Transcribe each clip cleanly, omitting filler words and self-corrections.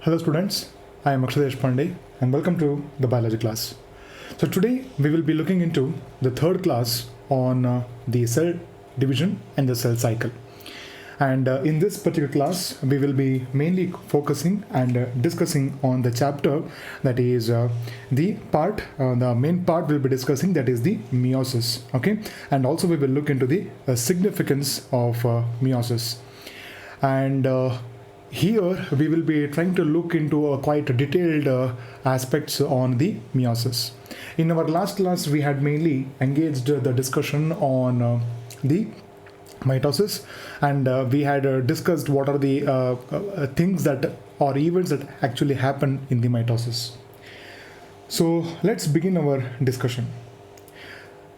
Hello students, I am Akshadesh Pandey and welcome to the biology class. So today we will be looking into the third class on the cell division and the cell cycle. And in this particular class we will be mainly focusing and discussing on the chapter that is the main part we'll be discussing, that is the meiosis. Okay, and also we will look into the significance of meiosis. And here we will be trying to look into quite detailed aspects on the meiosis. In our last class we had mainly engaged the discussion on the mitosis, and we had discussed what are the things that or events that actually happen in the mitosis. So let's begin our discussion.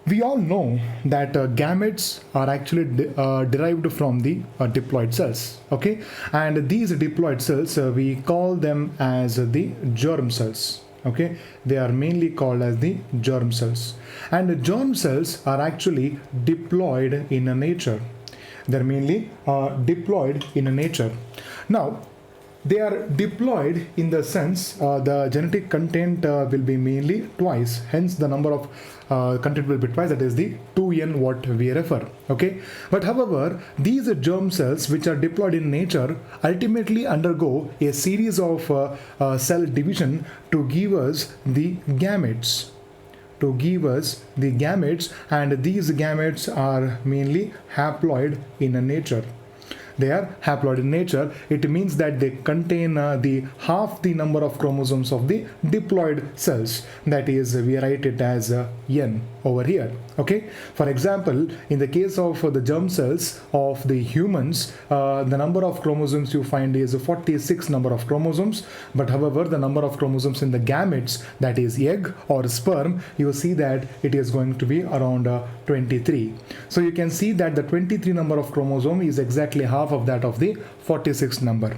We all know that gametes are actually derived from the diploid cells, okay? And these diploid cells, we call them as the germ cells, okay? They are mainly called as the germ cells. And the germ cells are actually diploid in nature. They're mainly diploid in nature. Now, they are diploid in the sense the genetic content will be mainly twice, hence the number of content will be twice, that is the 2n what we refer, okay? But however, these germ cells which are diploid in nature ultimately undergo a series of cell division to give us the gametes. And these gametes are mainly haploid in nature. They are haploid in nature. It means that they contain the half the number of chromosomes of the diploid cells. That is, we write it as n over here. Okay. For example, in the case of the germ cells of the humans, the number of chromosomes you find is 46 number of chromosomes. But however, the number of chromosomes in the gametes, that is egg or sperm, you see that it is going to be around 23. So you can see that the 23 number of chromosome is exactly half of that of the 46 number,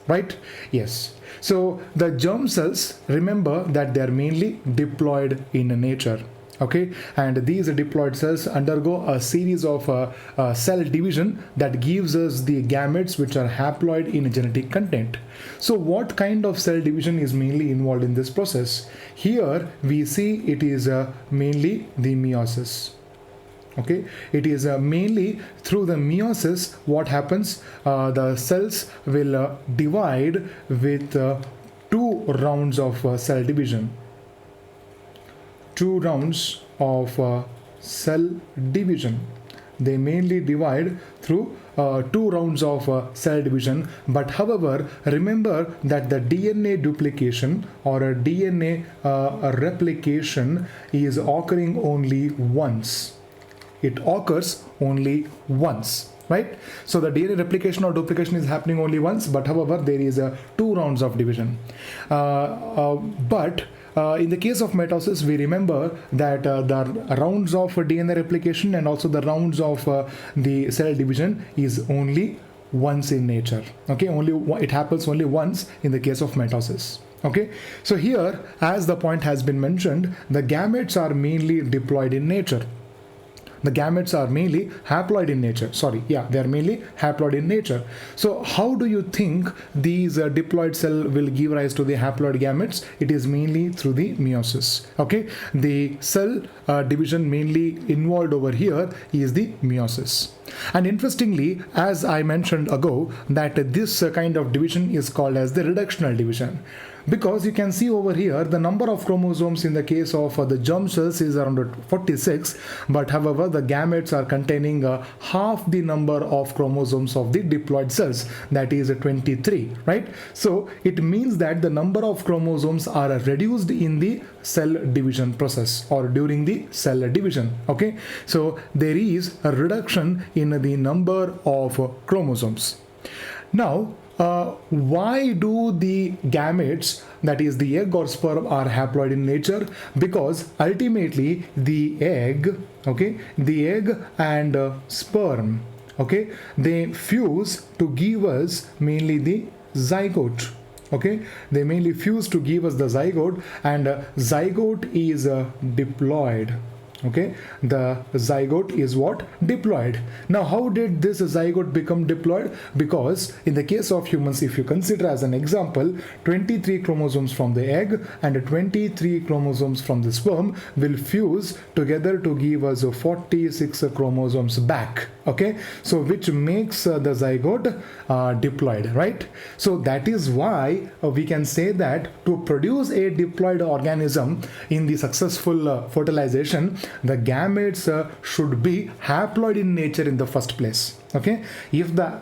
right? Yes. So the germ cells, remember that they are mainly diploid in nature. Okay, and these diploid cells undergo a series of cell division that gives us the gametes which are haploid in genetic content. So what kind of cell division is mainly involved in this process? Here we see it is mainly the meiosis. Okay, it is mainly through the meiosis what happens, the cells will divide with 2 rounds of cell division. 2 rounds of cell division. They mainly divide through 2 rounds of cell division. But however, remember that the DNA duplication or a DNA replication is occurring only once. It occurs only once, right? So the DNA replication or duplication is happening only once, but however there is 2 rounds of division. In the case of mitosis, we remember that the rounds of DNA replication and also the rounds of the cell division is only once in nature. Okay, it happens only once in the case of mitosis. Okay, so here, as the point has been mentioned, the gametes are mainly diploid in nature. The gametes are mainly haploid in nature. They are mainly haploid in nature. So how do you think these diploid cell will give rise to the haploid gametes? It is mainly through the meiosis. Okay, the cell division mainly involved over here is the meiosis. And interestingly, as I mentioned ago, that this kind of division is called as the reductional division. Because you can see over here the number of chromosomes in the case of the germ cells is around 46, but however the gametes are containing half the number of chromosomes of the diploid cells, that is 23, right? So it means that the number of chromosomes are reduced in the cell division process or during the cell division. Okay, so there is a reduction in the number of chromosomes. Now, why do the gametes, that is the egg or sperm, are haploid in nature? Because ultimately the egg and sperm, okay, they fuse to give us mainly the zygote. Okay, they mainly fuse to give us the zygote, and zygote is diploid. Okay, the zygote is what? Diploid. Now, how did this zygote become diploid? Because in the case of humans, if you consider as an example, 23 chromosomes from the egg and 23 chromosomes from the sperm will fuse together to give us 46 chromosomes back. Okay, so which makes the zygote diploid, right? So that is why we can say that to produce a diploid organism in the successful fertilization, the gametes should be haploid in nature in the first place. Okay, if the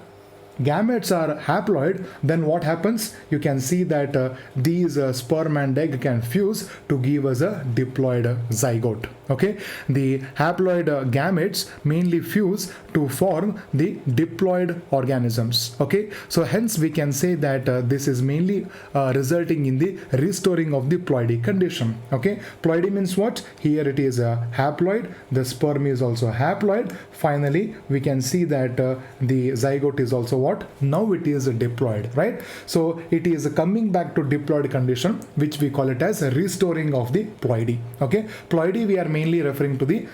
gametes are haploid, then what happens? You can see that these sperm and egg can fuse to give us a diploid zygote. Okay, the haploid gametes mainly fuse to form the diploid organisms. Okay, so hence we can say that this is mainly resulting in the restoring of the ploidy condition. Okay, ploidy means what? Here it is a haploid, the sperm is also haploid. Finally, we can see that the zygote is also what? Now it is a diploid, right? So it is coming back to diploid condition, which we call it as a restoring of the ploidy. Okay, ploidy we are mainly referring to the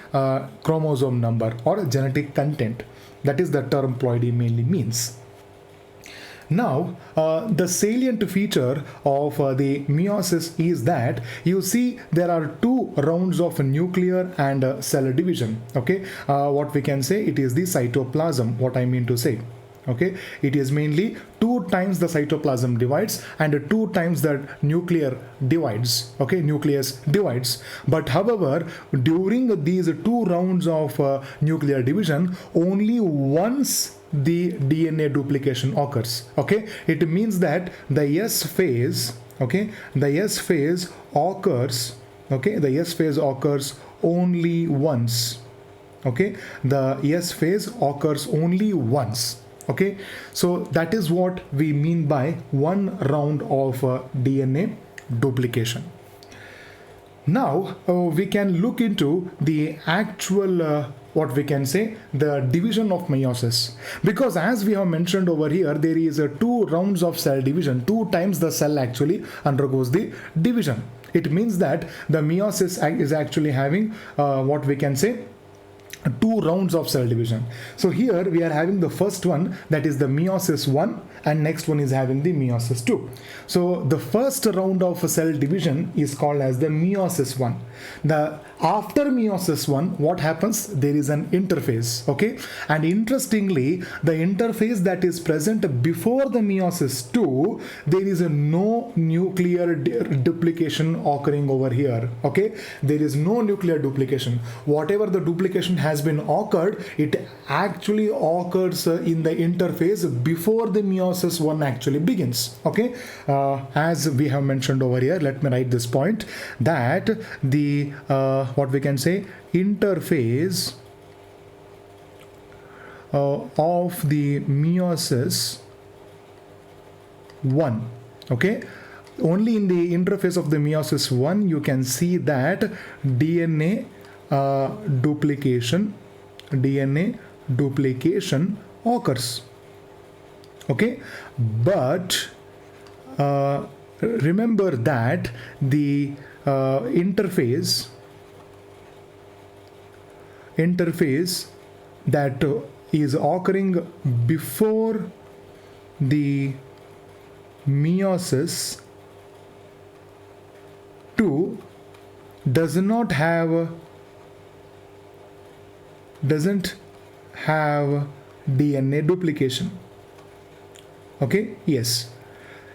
chromosome number or genetic content. That is the term ploidy mainly means. Now, the salient feature of the meiosis is that you see there are two rounds of nuclear and cell division. Okay, what we can say, it is the cytoplasm, what I mean to say. Okay, it is mainly 2 times the cytoplasm divides and 2 times the nuclear divides. Okay, nucleus divides. But however, during these 2 rounds of nuclear division, only once the DNA duplication occurs. Okay, it means that the S phase, okay, the S phase occurs, okay, the S phase occurs only once. Okay, the S phase occurs only once. Okay, so that is what we mean by 1 round of DNA duplication. Now we can look into the actual what we can say, the division of meiosis, because as we have mentioned over here, there is 2 rounds of cell division. 2 times the cell actually undergoes the division. It means that the meiosis is actually having what we can say, 2 rounds of cell division. So here we are having the first one, that is the meiosis 1, and next one is having the meiosis 2. So the first round of cell division is called as the meiosis 1. After meiosis 1, what happens? There is an interphase. Okay, and interestingly, the interphase that is present before the meiosis 2, there is no nuclear duplication occurring over here. Okay, there is no nuclear duplication. Whatever the duplication has been occurred, it actually occurs in the interphase before the meiosis 1 actually begins. Okay, as we have mentioned over here, let me write this point, that the what we can say, interphase of the meiosis 1. Okay, only in the interface of the meiosis 1 you can see that DNA duplication occurs. Okay, but remember that the interface that is occurring before the meiosis 2 doesn't have DNA duplication. Okay, yes,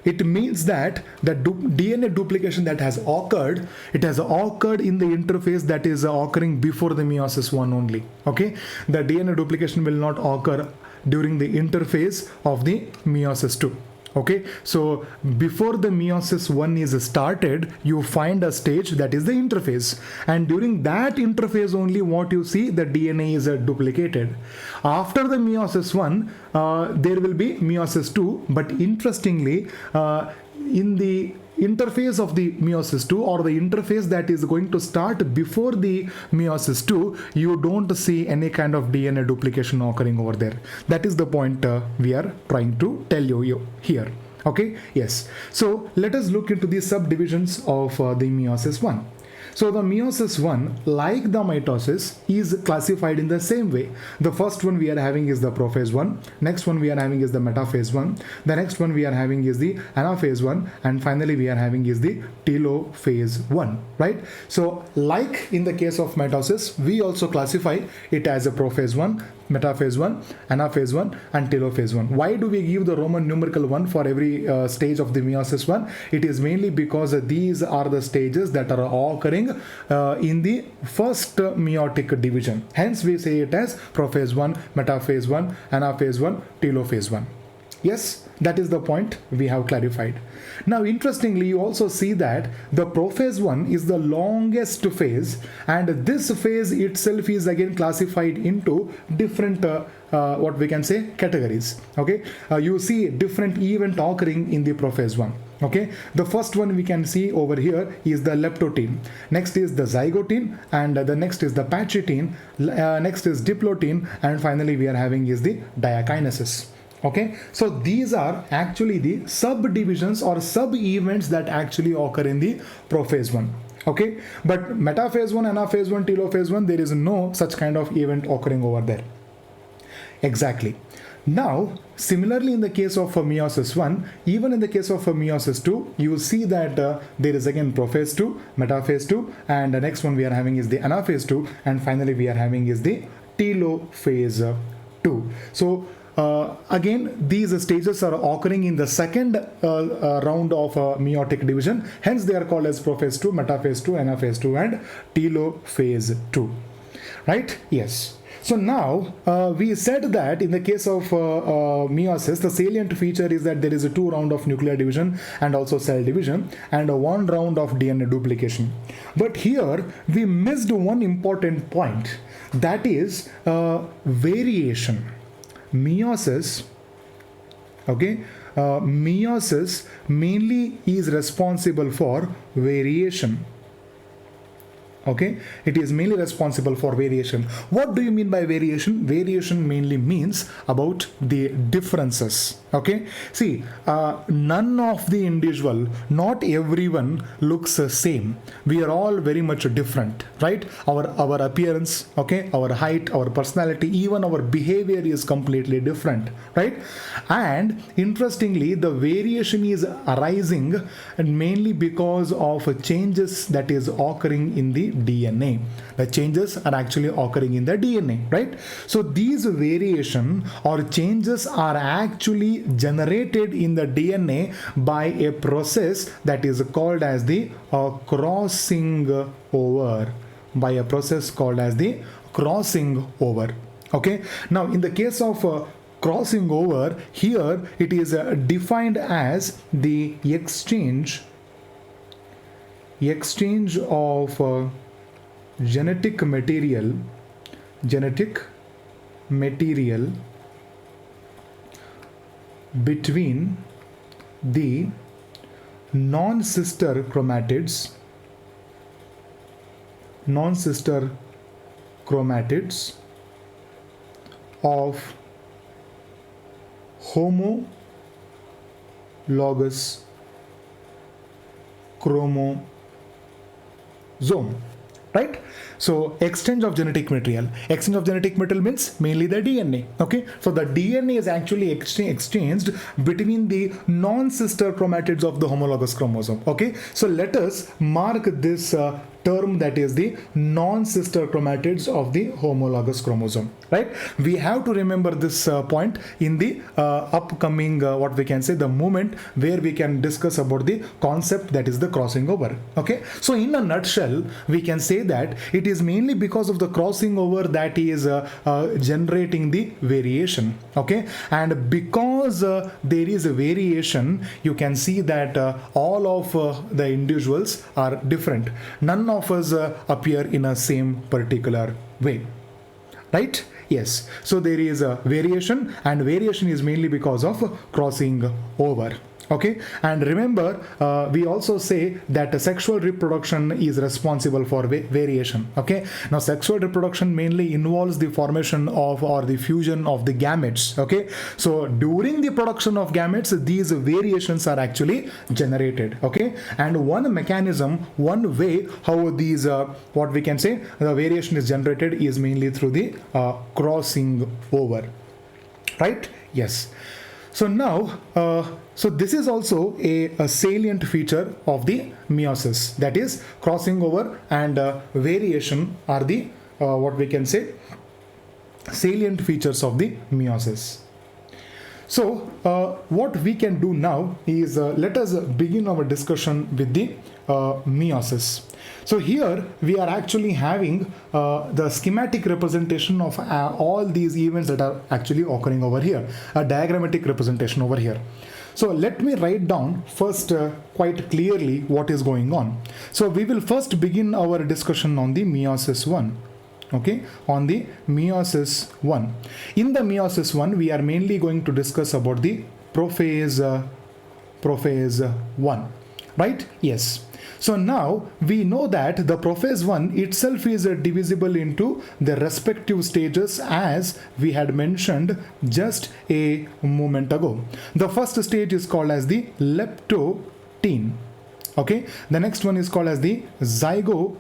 it means that the DNA duplication that has occurred, it has occurred in the interface that is occurring before the meiosis 1 only. Okay, the DNA duplication will not occur during the interface of the meiosis 2. Okay, so before the meiosis 1 is started, you find a stage that is the interphase, and during that interphase only what you see, the DNA is duplicated. After the meiosis 1, there will be meiosis 2, but interestingly, in the interface of the meiosis 2, or the interface that is going to start before the meiosis 2, you don't see any kind of DNA duplication occurring over there. That is the point we are trying to tell you here. Okay, yes. So let us look into the subdivisions of the meiosis 1. So the meiosis 1, like the mitosis, is classified in the same way. The first one we are having is the prophase 1, next one we are having is the metaphase 1, the next one we are having is the anaphase 1, and finally we are having is the telophase 1, right? So like in the case of mitosis, we also classify it as a prophase 1, metaphase 1, anaphase 1, and telophase 1. Why do we give the Roman numeral 1 for every stage of the meiosis 1? It is mainly because these are the stages that are occurring in the first meiotic division. Hence we say it as prophase 1, metaphase 1, anaphase 1, telophase 1. Yes, that is the point we have clarified. Now interestingly, you also see that the prophase 1 is the longest phase, and this phase itself is again classified into different what we can say categories. Okay, you see different event occurring in the prophase 1. Okay, the first one we can see over here is the leptotin, next is the zygote, and the next is the patchatin, next is diplotin, and finally we are having is the diakinesis. Okay, so these are actually the subdivisions or sub-events that actually occur in the prophase 1. Okay, but metaphase 1, anaphase 1, telophase 1, there is no such kind of event occurring over there. Exactly. Now, similarly in the case of meiosis 1, even in the case of meiosis 2, you will see that there is again prophase 2, metaphase 2, and the next one we are having is the anaphase 2, and finally we are having is the telophase 2. So again, these stages are occurring in the second round of meiotic division. Hence, they are called as prophase 2, metaphase 2, anaphase 2, and telophase 2. Right? Yes. So now, we said that in the case of meiosis, the salient feature is that there is a 2 round of nuclear division and also cell division, and a 1 round of DNA duplication. But here, we missed one important point, that is variation. Meiosis, okay, meiosis mainly is responsible for variation. Okay, it is mainly responsible for variation. What do you mean by variation? Variation mainly means about the differences. Okay, see, none of the individual, not everyone looks the same. We are all very much different, right? Our appearance, okay, our height, our personality, even our behavior is completely different, right? And interestingly, the variation is arising mainly because of changes that is occurring in the DNA. The changes are actually occurring in the DNA, right? So these variation or changes are actually generated in the DNA by a process that is called as the crossing over. By a process called as the crossing over. Okay. Now, in the case of crossing over, here it is defined as the exchange of genetic material between the non-sister chromatids of homologous chromosome. Right? So exchange of genetic material. Exchange of genetic material means mainly the DNA. Okay. So the DNA is actually exchanged between the non-sister chromatids of the homologous chromosome. Okay. So let us mark this term, that is the non-sister chromatids of the homologous chromosome. Right? We have to remember this point in the upcoming what we can say the moment where we can discuss about the concept that is the crossing over. Okay. So in a nutshell, we can say that it is mainly because of the crossing over that is generating the variation. Okay. And because there is a variation, you can see that all of the individuals are different. None of us appear in a same particular way. Right? Yes. So there is a variation, and variation is mainly because of crossing over. Okay, and remember, we also say that sexual reproduction is responsible for variation. Okay, now sexual reproduction mainly involves the formation of or the fusion of the gametes. Okay, so during the production of gametes, these variations are actually generated. Okay, and one mechanism, one way how these what we can say the variation is generated is mainly through the crossing over, right? Yes. So now, so this is also a salient feature of the meiosis, that is crossing over and variation are the what we can say salient features of the meiosis. So what we can do now is let us begin our discussion with the meiosis. So here we are actually having the schematic representation of all these events that are actually occurring over here, a diagrammatic representation over here. So let me write down first quite clearly what is going on. So we will first begin our discussion on the meiosis 1. Okay, on the meiosis 1. In the meiosis 1, we are mainly going to discuss about the prophase 1, right? Yes. So now we know that the prophase 1 itself is divisible into the respective stages as we had mentioned just a moment ago. The first stage is called as the leptotene. Okay, the next one is called as the zygote,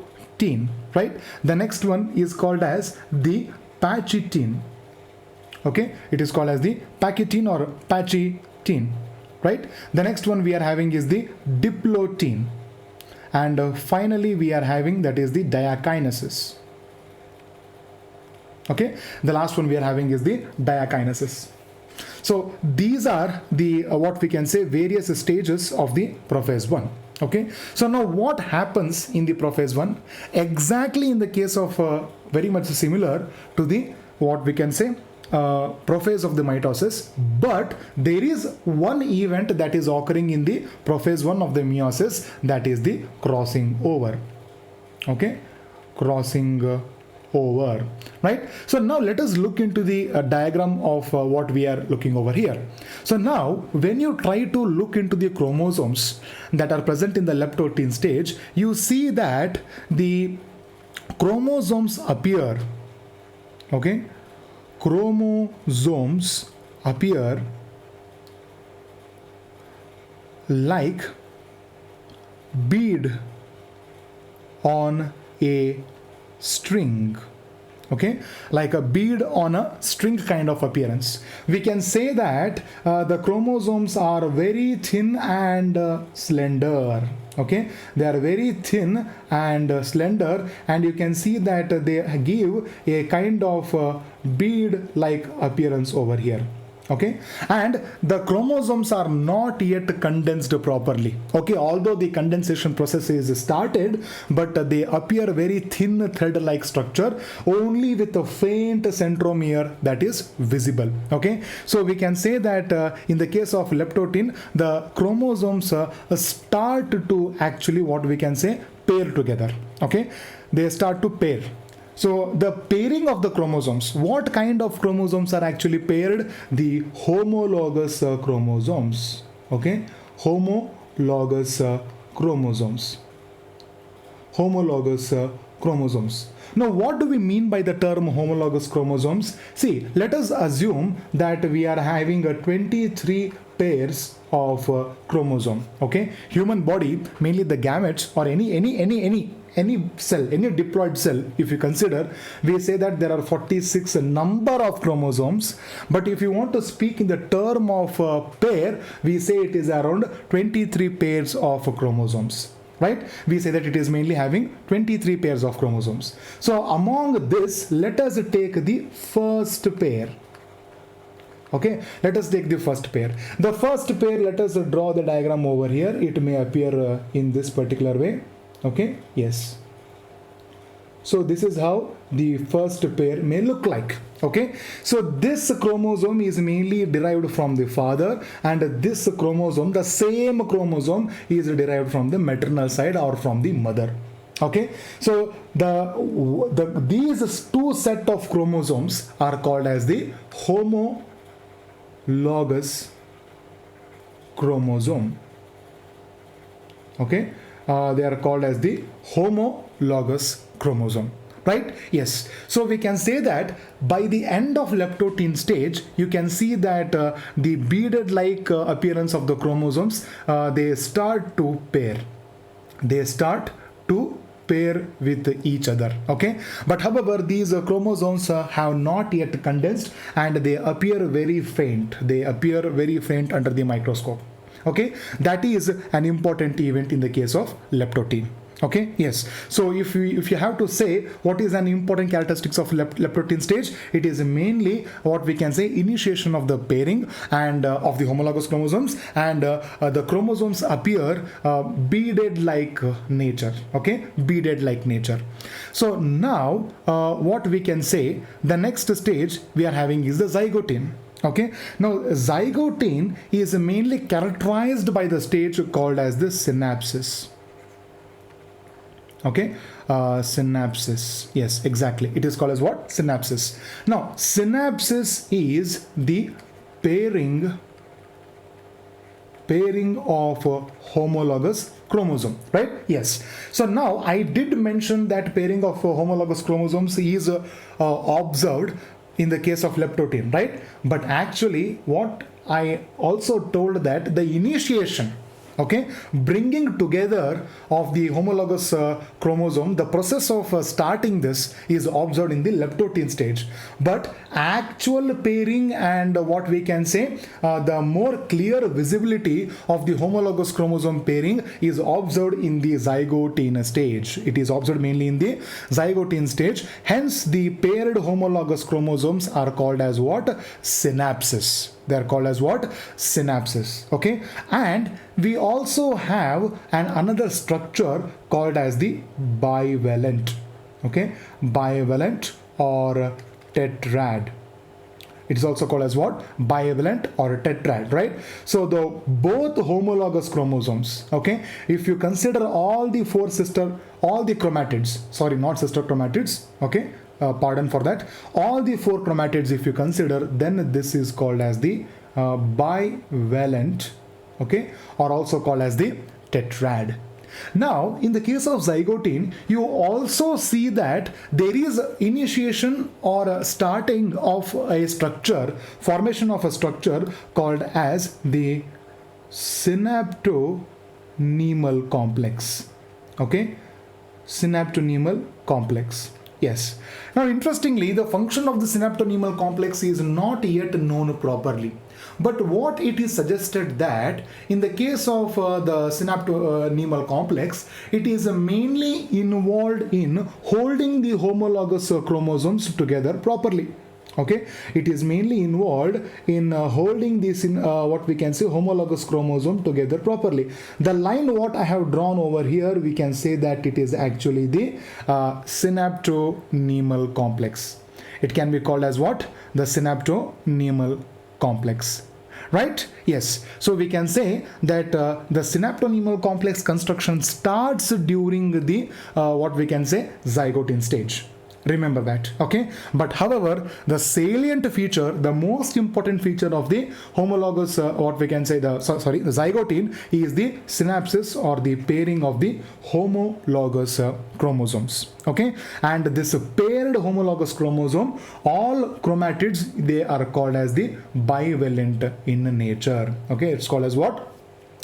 right? The next one is called as the Patchatin. Okay, it is called as the Patchatin or Patchatin, right? The next one we are having is the diplotene. And finally we are having that is the diakinesis. Okay, the last one we are having is the diakinesis. So these are the what we can say various stages of the prophase 1. Okay, so now what happens in the prophase 1? Exactly in the case of very much similar to the what we can say prophase of the mitosis, but there is one event that is occurring in the prophase 1 of the meiosis, that is the crossing over. Okay, crossing over, right? So now let us look into the diagram of what we are looking over here. So now when you try to look into the chromosomes that are present in the leptotene stage, you see that the chromosomes appear. Okay, chromosomes appear like bead on a string. Okay, like a bead on a string kind of appearance. We can say that the chromosomes are very thin and slender. Okay, they are very thin and slender, and you can see that they give a kind of bead like appearance over here. Okay, and the chromosomes are not yet condensed properly. Okay, although the condensation process is started, but they appear very thin thread like structure only with a faint centromere that is visible. Okay, so we can say that in the case of leptotene, the chromosomes start to actually what we can say pair together. Okay, they start to pair. So the pairing of the chromosomes, what kind of chromosomes are actually paired? The homologous chromosomes. Okay, homologous chromosomes. Homologous chromosomes. Now what do we mean by the term homologous chromosomes? See, let us assume that we are having 23 pairs of chromosome. Okay, human body, mainly the gametes or any cell, any diploid cell, if you consider, we say that there are 46 number of chromosomes, but if you want to speak in the term of pair, we say it is around 23 pairs of chromosomes, right? We say that it is mainly having 23 pairs of chromosomes. So among this, let us take the first pair. Okay, let us take the first pair. The first pair, let us draw the diagram over here. It may appear in this particular way. Okay, yes. So this is how the first pair may look like. Okay, so this chromosome is mainly derived from the father, and this chromosome, the same chromosome, is derived from the maternal side or from the mother. Okay, so these two set of chromosomes are called as the homologous chromosome. Okay, they are called as the homologous chromosome. Right? Yes. So we can say that by the end of leptotin stage, you can see that the beaded-like appearance of the chromosomes, they start to pair. They start to pair with each other. Okay. But however, these chromosomes have not yet condensed and they appear very faint. They appear very faint under the microscope. Okay. That is an important event in the case of leptotin. Okay, yes. So if you have to say what is an important characteristics of leptotin stage, it is mainly what we can say initiation of the pairing and of the homologous chromosomes, and the chromosomes appear beaded like nature. Okay, beaded like nature. So now what we can say, the next stage we are having is the zygote. Okay, now zygote is mainly characterized by the stage called as the synapsis. Okay, synapsis. Yes, exactly. It is called as what? Synapsis. Now, synapsis is the pairing of homologous chromosome, right? Yes. So now I did mention that pairing of homologous chromosomes is observed in the case of leptotin, right? But actually, what I also told that the initiation, okay, bringing together of the homologous chromosome, the process of starting this is observed in the leptotin stage. But actual pairing and what we can say, the more clear visibility of the homologous chromosome pairing is observed in the zygote stage. It is observed mainly in the zygote stage. Hence, the paired homologous chromosomes are called as what? Synapsis. They are called as what? Synapsis. Okay, and we also have another structure called as the bivalent. Okay, bivalent or tetrad. It is also called as what? Bivalent or tetrad, right? So the both homologous chromosomes, okay, if you consider all the chromatids, sorry, not sister chromatids, okay, pardon for that, all the 4 chromatids if you consider, then this is called as the bivalent, okay, or also called as the tetrad. Now, in the case of zygote, you also see that there is initiation or a starting of a structure, formation of a structure called as the synaptonemal complex. Okay, synaptonemal complex. Yes. Now, interestingly, the function of the synaptonemal complex is not yet known properly. But what it is suggested that in the case of the synaptonemal complex, it is mainly involved in holding the homologous chromosomes together properly. Okay, it is mainly involved in holding this in what we can say homologous chromosome together properly. The line what I have drawn over here, we can say that it is actually the synaptonemal complex. It can be called as what? The synaptonemal complex. Right? Yes. So we can say that the synaptonemal complex construction starts during the what we can say zygote stage. Remember that, okay? But however, the salient feature, the most important feature of the homologous, what we can say, the zygote is the synapsis or the pairing of the homologous chromosomes, okay? And this paired homologous chromosome, all chromatids, they are called as the bivalent in nature, okay? It's called as what?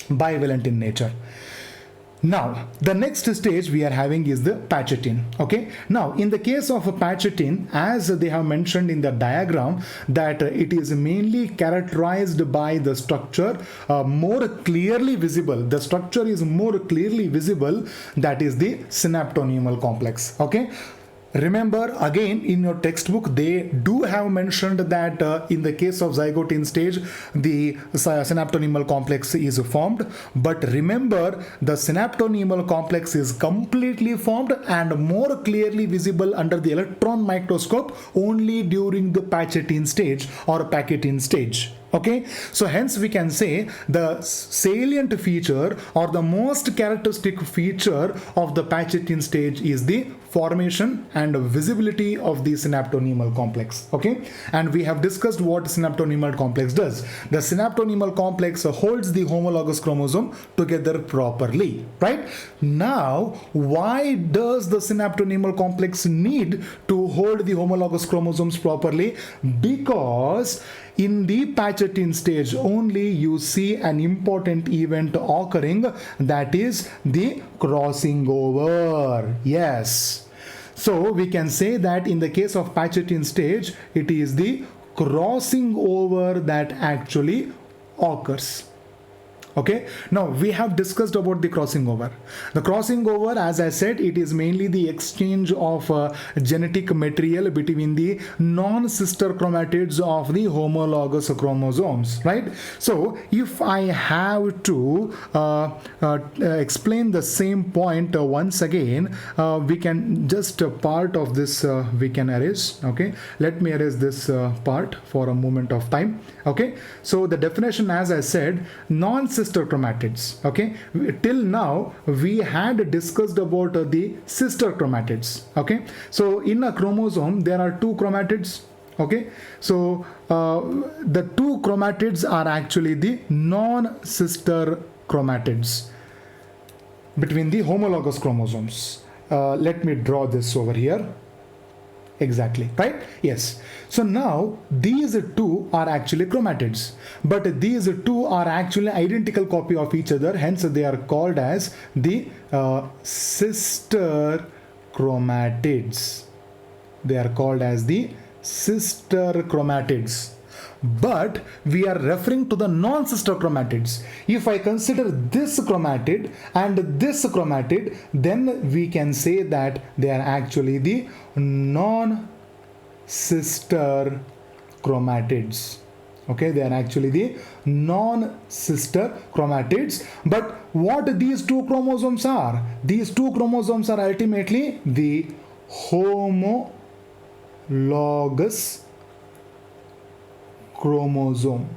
Bivalent in nature. Now, the next stage we are having is the Patchatin. Okay. Now, in the case of Patchatin, as they have mentioned in the diagram, that it is mainly characterized by the structure more clearly visible. The structure is more clearly visible. That is the synaptonemal complex. Okay. Remember, again, in your textbook, they do have mentioned that in the case of zygote stage, the synaptonemal complex is formed. But remember, the synaptonemal complex is completely formed and more clearly visible under the electron microscope only during the Patchatin stage or Patchatin stage. Okay, so hence we can say the salient feature or the most characteristic feature of the Patchatin stage is the formation and visibility of the synaptonemal complex. Okay, and we have discussed what synaptonemal complex does. The synaptonemal complex holds the homologous chromosome together properly, right? Now, why does the synaptonemal complex need to hold the homologous chromosomes properly? Because in the Patchatin stage only you see an important event occurring, that is the crossing over. Yes. So we can say that in the case of Patchatin stage, it is the crossing over that actually occurs. Okay, now we have discussed about the crossing over. The crossing over, as I said, it is mainly the exchange of genetic material between the non-sister chromatids of the homologous chromosomes, right? So if I have to explain the same point once again, we can just part of this we can erase. Okay, let me erase this part for a moment of time. Okay, so the definition, as I said, non-sister chromatids. Okay, till now we had discussed about the sister chromatids. Okay, so in a chromosome there are two chromatids. Okay, so the two chromatids are actually the non-sister chromatids between the homologous chromosomes. Let me draw this over here. Exactly, right? Yes. So now these two are actually chromatids, but these two are actually identical copy of each other, hence they are called as the sister chromatids. They are called as the sister chromatids. But we are referring to the non-sister chromatids. If I consider this chromatid and this chromatid, then we can say that they are actually the non-sister chromatids. Okay, they are actually the non-sister chromatids. But what these two chromosomes are? These two chromosomes are ultimately the homologous chromosome.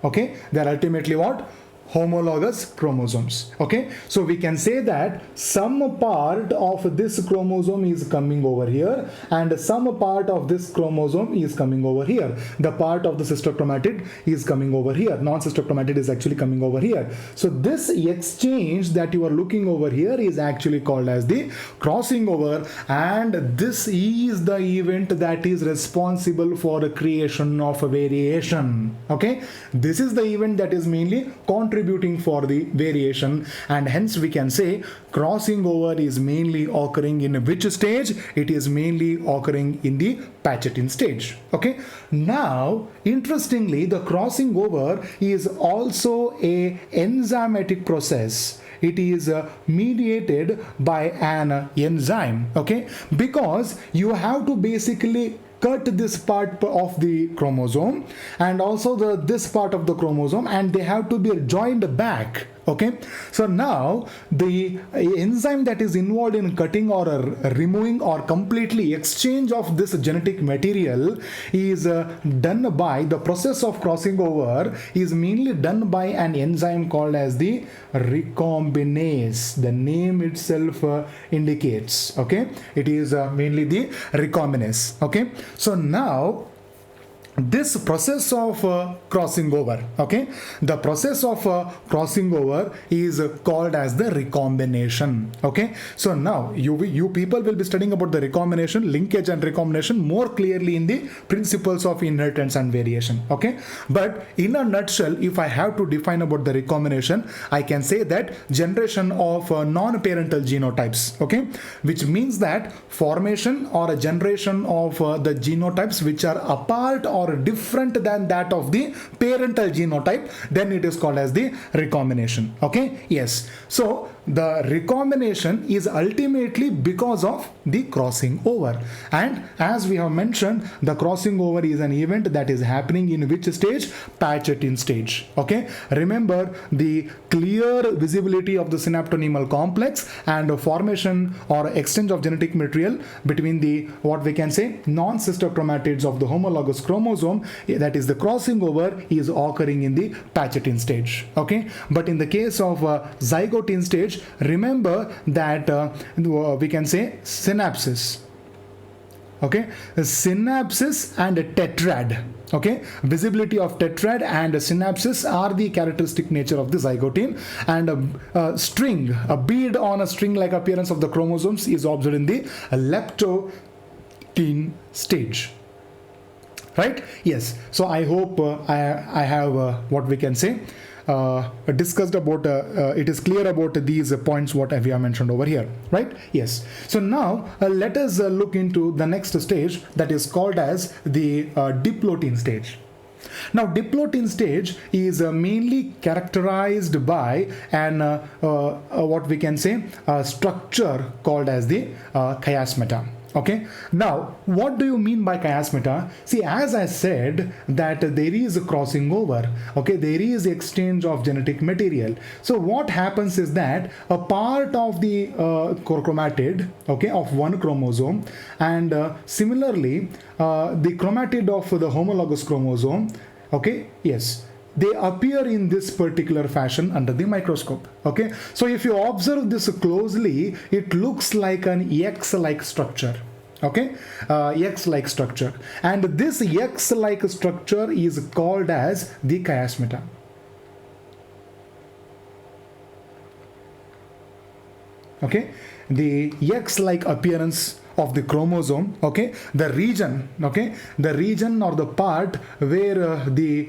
Okay, they are ultimately what? Homologous chromosomes. Okay, so we can say that some part of this chromosome is coming over here and some part of this chromosome is coming over here. The part of the sister chromatid is coming over here. Non-sister chromatid is actually coming over here. So this exchange that you are looking over here is actually called as the crossing over, and this is the event that is responsible for the creation of a variation. Okay, this is the event that is mainly contributing for the variation, and hence we can say crossing over is mainly occurring in which stage? It is mainly occurring in the Patchatin stage. Okay, now interestingly, the crossing over is also a enzymatic process. It is mediated by an enzyme. Okay, because you have to basically cut this part of the chromosome and also this part of the chromosome, and they have to be joined back. Okay, so now the enzyme that is involved in cutting or removing or completely exchange of this genetic material is done by the process of crossing over is mainly done by an enzyme called as the recombinase. The name itself indicates. Okay, it is mainly the recombinase. Okay, so now this process of crossing over, okay, the process of crossing over is called as the recombination. Okay, so now you people will be studying about the recombination, linkage and recombination more clearly in the principles of inheritance and variation. Okay, but in a nutshell, if I have to define about the recombination, I can say that generation of non-parental genotypes. Okay, which means that formation or a generation of the genotypes which are apart or different than that of the parental genotype, then it is called as the recombination. Okay, yes. So the recombination is ultimately because of the crossing over, and as we have mentioned, the crossing over is an event that is happening in which stage? Patchatin stage. Okay, remember the clear visibility of the synaptonemal complex and formation or exchange of genetic material between the what we can say non-sister chromatids of the homologous chromosome chromosome, that is the crossing over, is occurring in the Patchatin stage. Okay, but in the case of Zygote stage, remember that we can say synapses. Okay, synapses and a tetrad. Okay, visibility of tetrad and synapses are the characteristic nature of the zygote, and a string, a bead on a string like appearance of the chromosomes is observed in the leptotin stage. Right? Yes. So I hope I have what we can say discussed about it is clear about these points what we have mentioned over here, right? Yes. So now let us look into the next stage, that is called as the diplotin stage. Now diplotin stage is mainly characterized by an what we can say structure called as the chiasmeter. Okay, now what do you mean by chiasmeter? See, as I said that there is a crossing over, okay, there is exchange of genetic material. So what happens is that a part of the chromatid, okay, of one chromosome, and similarly the chromatid of the homologous chromosome, okay, yes, they appear in this particular fashion under the microscope. Okay, so if you observe this closely, it looks like an X-like structure. Okay, X-like structure, and this X-like structure is called as the chiasmeter. Okay, the X-like appearance of the chromosome, okay, the region, okay, the region or the part where the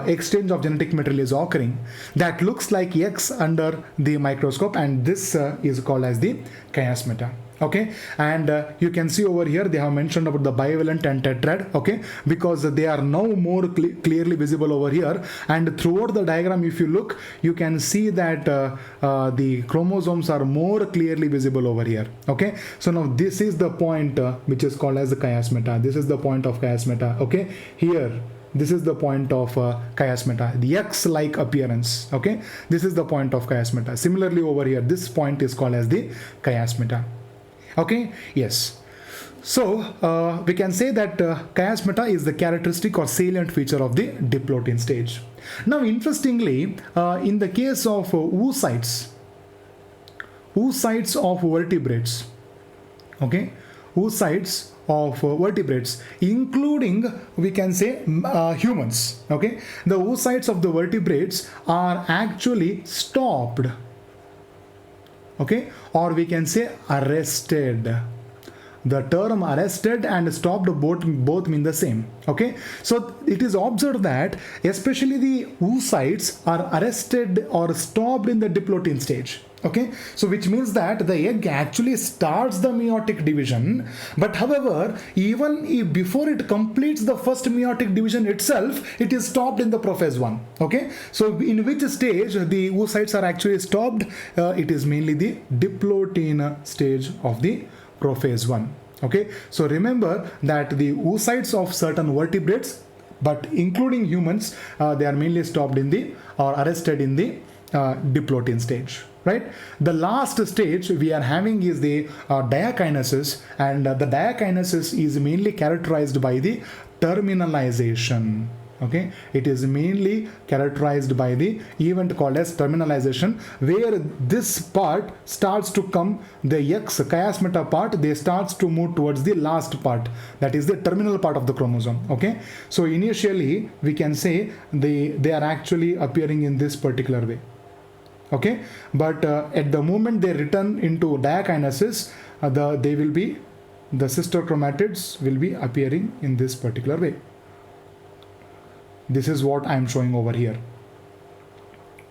exchange of genetic material is occurring, that looks like X under the microscope, and this is called as the chiasmeter. Okay, and you can see over here they have mentioned about the bivalent and tetrad, okay, because they are now more clearly visible over here, and throughout the diagram if you look, you can see that the chromosomes are more clearly visible over here. Okay, so now this is the point which is called as the chiasmeter. This is the point of chiasmeter. Okay, here this is the point of chiasmeter, the X-like appearance. Okay, this is the point of chiasmeter. Similarly over here, this point is called as the chiasmeter. Okay, yes. So we can say that chiasmeter is the characteristic or salient feature of the diplotin stage. Now interestingly, in the case of oocytes of vertebrates, okay, oocytes of vertebrates, including we can say humans, okay, the oocytes of the vertebrates are actually stopped, okay, or we can say arrested. The term arrested and stopped both mean the same. Okay, so it is observed that especially the oocytes are arrested or stopped in the diplotin stage. Okay, so which means that the egg actually starts the meiotic division, but however, even if before it completes the first meiotic division itself, it is stopped in the prophase 1. Okay, so in which stage the oocytes are actually stopped? It is mainly the diplotin stage of the prophase 1. Okay, so remember that the oocytes of certain vertebrates, but including humans, they are mainly stopped in the or arrested in the diplotin stage. Right, the last stage we are having is the diakinesis, and the diakinesis is mainly characterized by the terminalization. Okay, it is mainly characterized by the event called as terminalization, where this part starts to come, the X chiasmeter part, they starts to move towards the last part, that is the terminal part of the chromosome. Okay, so initially we can say they are actually appearing in this particular way. Okay, but at the moment they return into diakinesis, the sister chromatids will be appearing in this particular way. This is what I am showing over here.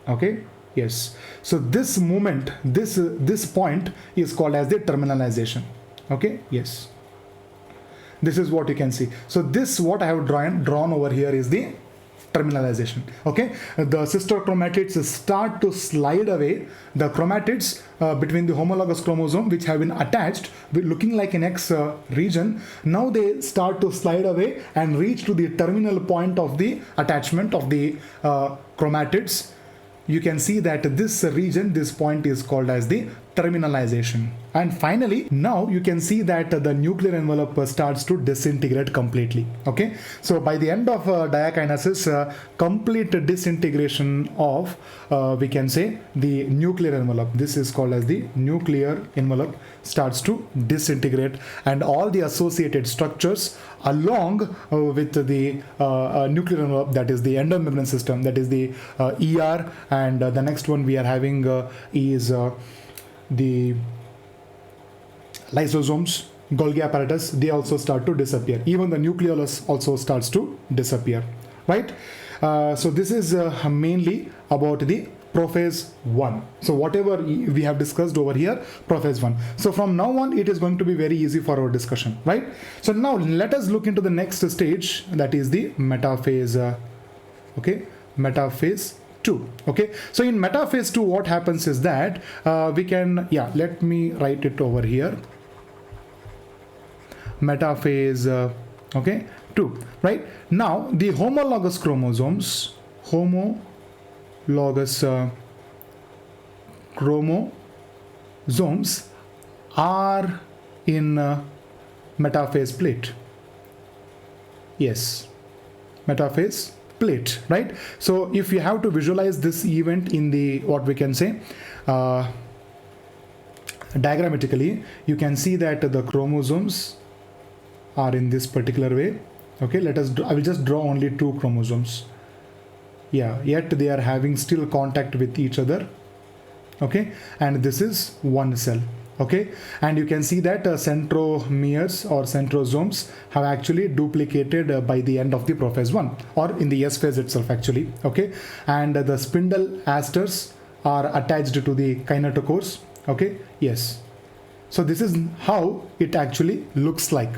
Okay, yes. So this moment, this point is called as the terminalization. Okay, yes. This is what you can see. So this what I have drawn over here is the terminalization. Okay, the sister chromatids start to slide away. The chromatids between the homologous chromosome, which have been attached looking like an X region, now they start to slide away and reach to the terminal point of the attachment of the chromatids. You can see that this region, this point is called as the terminalization. And finally, now you can see that the nuclear envelope starts to disintegrate completely. Okay, so by the end of diakinesis, complete disintegration of we can say the nuclear envelope, this is called as the nuclear envelope, starts to disintegrate, and all the associated structures along with the nuclear envelope, that is the endomembrane system, that is the ER, and the next one we are having is the lysosomes, Golgi apparatus, they also start to disappear. Even the nucleolus also starts to disappear, right? So this is mainly about the prophase 1. So whatever we have discussed over here, prophase 1. So from now on, it is going to be very easy for our discussion, right? So now let us look into the next stage, that is the metaphase. Okay, metaphase 2. Okay, so in metaphase 2, what happens is that we can, yeah, let me write it over here. Metaphase okay 2, right? Now the homologous chromosomes, chromosomes are in metaphase plate. Yes, metaphase plate, right? So if you have to visualize this event in the, what we can say, diagrammatically, you can see that the chromosomes are in this particular way. Okay, let us I will just draw only 2 chromosomes. Yeah, yet they are having still contact with each other. Okay, and this is one cell. Okay, and you can see that centromeres or centrosomes have actually duplicated by the end of the prophase 1, or in the S phase itself actually. Okay, and the spindle asters are attached to the kinetochores. Okay, yes, so this is how it actually looks like,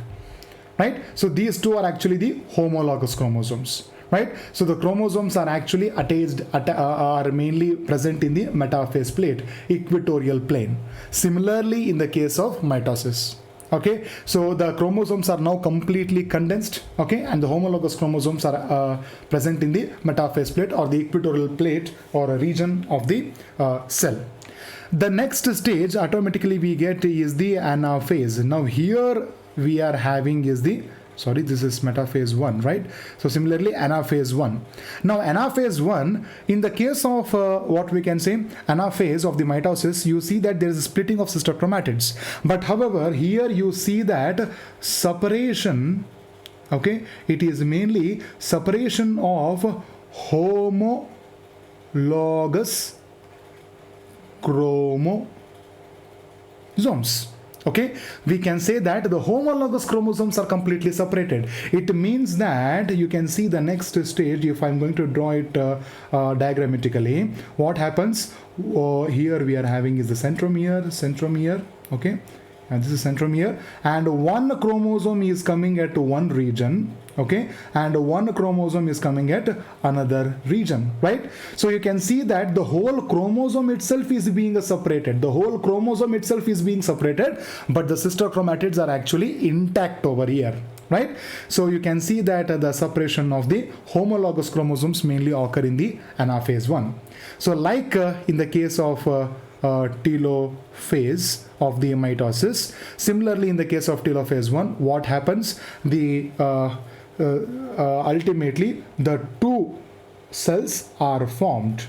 right? So these two are actually the homologous chromosomes, right? So the chromosomes are actually attached, are mainly present in the metaphase plate, equatorial plane. Similarly, in the case of mitosis. Okay, so the chromosomes are now completely condensed. Okay, and the homologous chromosomes are present in the metaphase plate, or the equatorial plate, or a region of the cell. The next stage automatically we get is the anaphase. Now here we are having is the, sorry, this is metaphase 1, right? So similarly anaphase 1. Now anaphase 1, in the case of what we can say anaphase of the mitosis, you see that there is a splitting of sister chromatids. But however, here you see that separation, okay, it is mainly separation of homologous chromosomes. Okay, we can say that the homologous chromosomes are completely separated. It means that you can see the next stage, if I'm going to draw it diagrammatically, what happens here we are having is the centromere, okay, and this is centromere, and one chromosome is coming at one region, okay, and one chromosome is coming at another region, right? So you can see that the whole chromosome itself is being separated, but the sister chromatids are actually intact over here, right? So you can see that the separation of the homologous chromosomes mainly occur in the anaphase 1. So like in the case of telophase of the mitosis, similarly in the case of telophase 1, what happens? The ultimately the 2 cells are formed.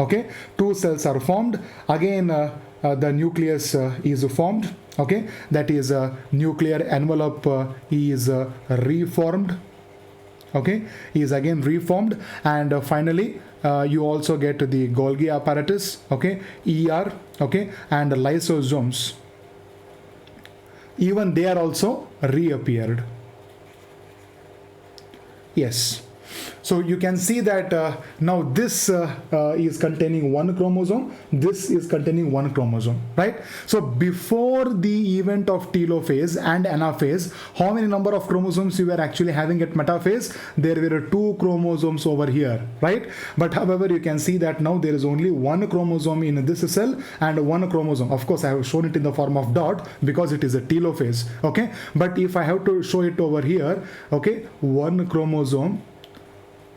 Okay, 2 cells are formed. Again the nucleus is formed. Okay, that is nuclear envelope is reformed. Okay, is again reformed, and finally you also get the Golgi apparatus, okay, ER, okay, and lysosomes, even they are also reappeared. Yes, so you can see that now this is containing one chromosome, this is containing one chromosome, right? So before the event of telophase and anaphase, how many number of chromosomes you were actually having at metaphase? There were 2 chromosomes over here, right? But however, you can see that now there is only one chromosome in this cell and one chromosome. Of course, I have shown it in the form of dot because it is a telophase, okay? But if I have to show it over here, okay, one chromosome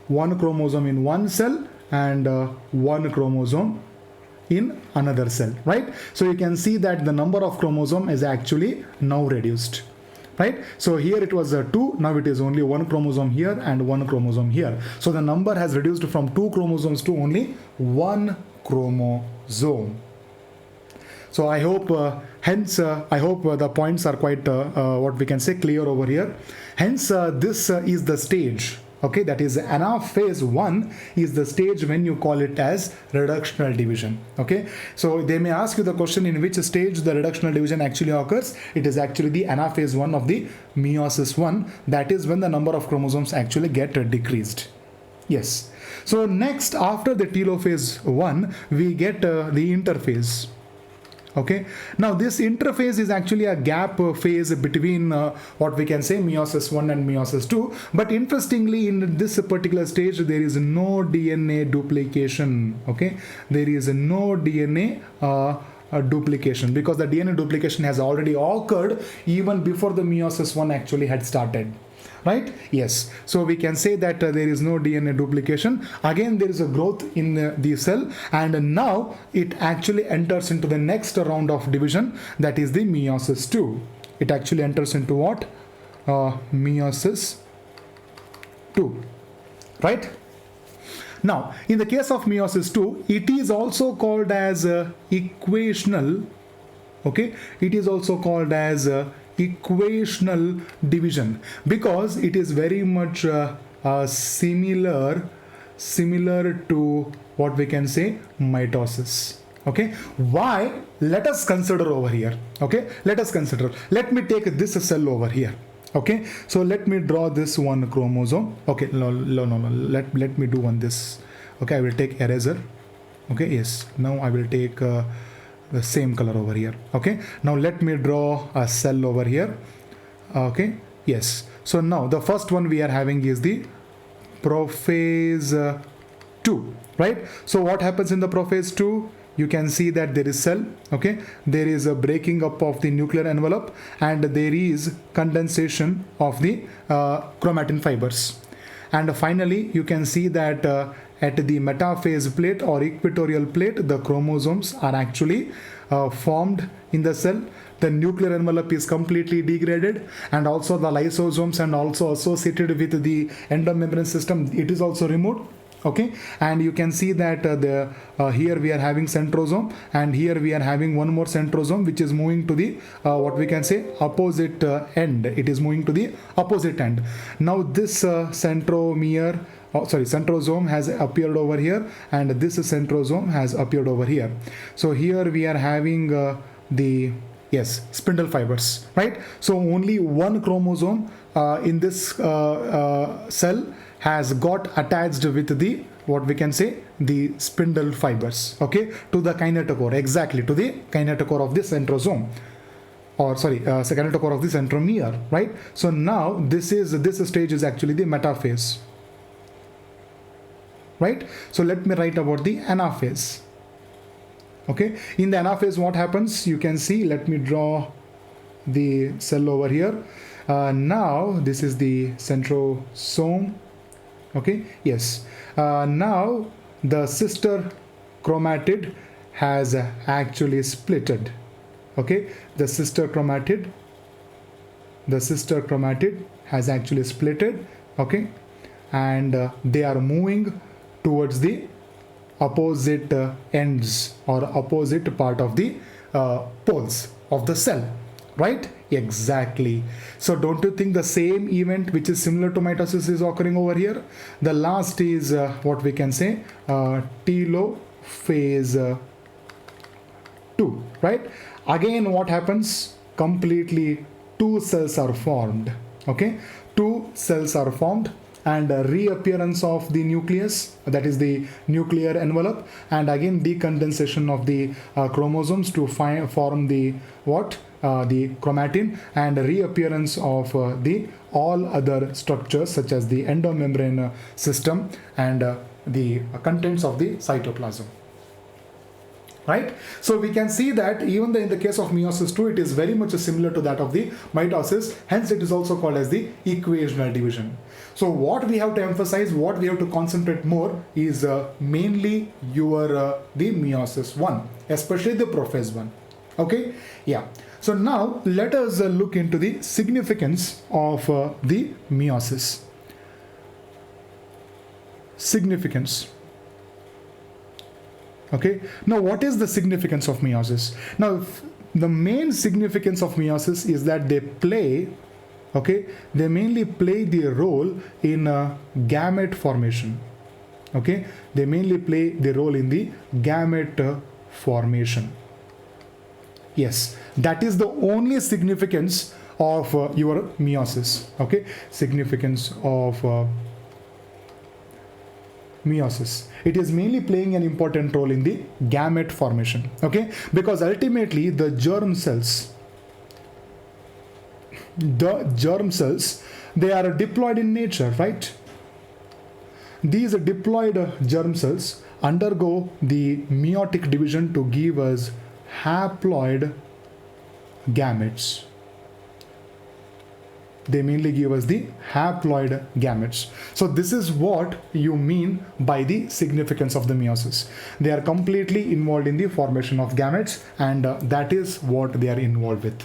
in one cell and one chromosome in another cell, right? So you can see that the number of chromosome is actually now reduced, right? So here it was 2, now it is only 1 chromosome here and 1 chromosome here. So the number has reduced from 2 chromosomes to only 1 chromosome. So I hope, I hope the points are quite, what we can say, clear over here. Hence, this is the stage. Okay, that is anaphase 1 is the stage when you call it as reductional division. Okay, so they may ask you the question in which stage the reductional division actually occurs. It is actually the anaphase 1 of the meiosis 1. That is when the number of chromosomes actually get decreased. Yes. So next, after the telophase 1, we get the interphase. Okay, now this interphase is actually a gap phase between what we can say meiosis 1 and meiosis 2. But interestingly, in this particular stage, there is no DNA duplication. Okay, there is no DNA duplication, because the DNA duplication has already occurred even before the meiosis 1 actually had started. Right? Yes. So we can say that there is no DNA duplication. Again, there is a growth in the cell, and now it actually enters into the next round of division, that is the meiosis 2. It actually enters into what? Meiosis 2. Right? Now, in the case of meiosis 2, it is also called as equational. Okay? It is also called as equational division, because it is very much similar to what we can say mitosis. Okay, why? Let us consider over here. Okay, let us consider. Let me take this cell over here. Okay, so let me draw this one chromosome. Okay, no. Let me do one this. Okay, I will take eraser. Okay, yes. Now I will take the same color over here. Okay, now let me draw a cell over here. Okay, yes. So now the first one we are having is the prophase 2, right? So what happens in the prophase 2? You can see that there is cell. Okay, there is a breaking up of the nuclear envelope, and there is condensation of the chromatin fibers. And finally, you can see that at the metaphase plate or equatorial plate, the chromosomes are actually formed in the cell. The nuclear envelope is completely degraded, and also the lysosomes and also associated with the endomembrane system, it is also removed. Okay, and you can see that here we are having centrosome, and here we are having one more centrosome which is moving to the what we can say opposite end. It is moving to the opposite end. Now this centrosome has appeared over here, and this centrosome has appeared over here. So here we are having the spindle fibers, right? So only one chromosome in this cell has got attached with the what we can say the spindle fibers, okay, to the kinetochore, exactly to the kinetochore of the centrosome, or kinetochore of the centromere, right? So now this stage is actually the metaphase, right? So let me write about the anaphase. Okay, in the anaphase what happens? You can see, let me draw the cell over here. Now this is the centrosome. Okay, yes. Now the sister chromatid has actually splitted. Okay, the sister chromatid has actually splitted. Okay, and they are moving towards the opposite ends or opposite part of the poles of the cell, right? Exactly. So don't you think the same event which is similar to mitosis is occurring over here? The last is what we can say telophase 2, right? Again, what happens? Completely two cells are formed. Okay, two cells are formed, and reappearance of the nucleus, that is the nuclear envelope, and again decondensation of the chromosomes to form the the chromatin, and reappearance of the all other structures such as the endomembrane system and the contents of the cytoplasm. Right? So we can see that even in the case of meiosis 2, it is very much similar to that of the mitosis. Hence, it is also called as the equational division. So what we have to emphasize, what we have to concentrate more is mainly your the meiosis one, especially the prophase one. Okay, yeah. So now let us look into the significance of the meiosis. Significance. Okay, now what is the significance of meiosis? Now the main significance of meiosis is that they play, okay, they mainly play the role in gamete formation. Okay, they mainly play the role in the gamete formation. Yes, that is the only significance of your meiosis. Okay, significance of meiosis. It is mainly playing an important role in the gamete formation. Okay, because ultimately the germ cells, they are diploid in nature, right? These diploid germ cells undergo the meiotic division to give us haploid gametes. They mainly give us the haploid gametes. So this is what you mean by the significance of the meiosis. They are completely involved in the formation of gametes, and that is what they are involved with,